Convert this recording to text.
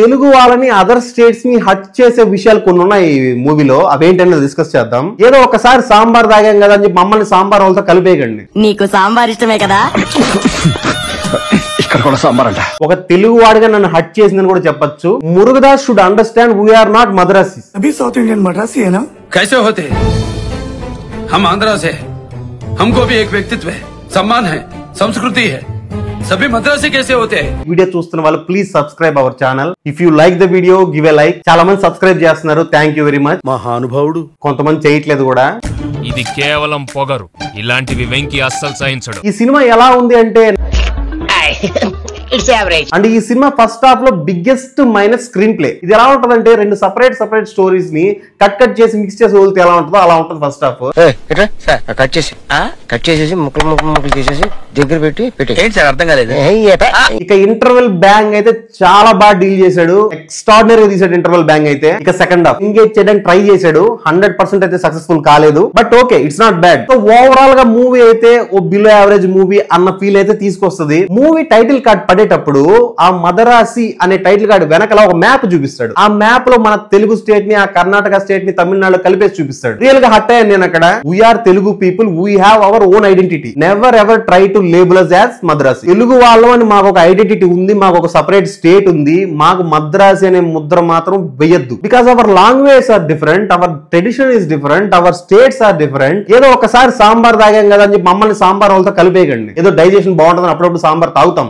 తెలుగు వాళ్ళని other states ని hot చేసే విషయాలు కొన్ని ఉన్నాయి ఈ మూవీలో. అవేంటనేది డిస్కస్ చేద్దాం. ఏదో ఒకసారి సాంబార్ తాగాం కదా అని చెప్పి మమ్మల్ని సాంబార్ వాళ్ళతో కలిపేయకండి. నీకు సాంబార్ ఇష్టమే కదా, ఇక్కడ కూడా సాంబార్ అంట. ఒక తెలుగు వాడిగా నన్ను హట్ చేసిందని కూడా చెప్పొచ్చు. Murugadoss should understand we are not Madrasi. अभी साउथ इंडियन मद्रासी है ना? कैसे होते? हम आंध्रा से, हमको भी एक व्यक्तित्व है, सम्मान है, संस्कृति है, सभी मद्रासी कैसे होते हैं? వీడియో చూస్తున్న వాళ్ళు please subscribe our channel. If you like the video give a like. చాలా మంది సబ్స్క్రైబ్ చేస్తున్నారు, థ్యాంక్ యూ వెరీ మచ్. మహానుభావుడు. కొంతమంది చేయట్లేదు కూడా. ఇది కేవలం పొగరు, ఇలాంటివి వెంకి అస్సలు సహించడు. ఈ సినిమా ఎలా ఉంది అంటే అంటే ఈ సినిమా ఫస్ట్ హాఫ్ లో బిగ్గెస్ట్ మైనస్ స్క్రీన్ ప్లే. ఇది ఎలా ఉంటదంటే రెండు సపరేట్ స్టోరీస్ ని కట్ చేసి మిక్స్ చేసి వదిలితే ఎలా ఉంటుందో అలా ఉంటుంది ఫస్ట్ హాఫ్. కట్ చేసేసి ముక్కలు చేసేసి దగ్గర పెట్టి ఏంటి సార్ అర్థం కాలేదు. ఇక ఇంటర్వెల్ బ్యాంగ్ అయితే చాలా బాగా డీల్ చేశాడు, ఎక్స్ట్రాడినరీ తీసాడు ఇంటర్వెల్ బ్యాంగ్ అయితే. ఇక సెకండ్ హాఫ్ ఎంగేజ్ చేయడానికి ట్రై చేశాడు, 100% అయితే సక్సెస్ఫుల్ కాలేదు, but okay it's not bad. So overall గా మూవీ అయితే ఓ బిలో యావరేజ్ మూవీ అన్న ఫీల్ అయితే తీసుకొస్తుంది. మూవీ టైటిల్ కార్డ్ పడేటప్పుడు ఆ మదరాసి అనే టైటిల్ కార్డ్ వెనకాల ఒక మ్యాప్ చూపిస్తాడు. ఆ మ్యాప్ లో మన తెలుగు స్టేట్ ని, ఆ కర్ణాటక స్టేట్ ని, తమిళనాడు కలిపేసి చూపిస్తాడు. రియల్ గా హట్ అయ్యాను నేను అక్కడ. We are Telugu people, we have our own identity, never ever try to label us as Madrasi. Telugu వాళ్ళం అని మాకు ఒక ఐడెంటిటీ ఉంది, మాకు ఒక సపరేట్ స్టేట్ ఉంది, మాకు మద్రాసి అనే ముద్ర మాత్రం వేయద్దు. Because our language are different, our tradition is different, our states are different. ఏదో ఒకసారి సాంబార్ తాగాం కదా అని చెప్పి మమ్మల్ని సాంబార్ వాళ్ళతో కలిపేయకండి. ఏదో డైజెషన్ బాగుంటుందని అప్పుడప్పుడు సాంబార్ తాగుతాం.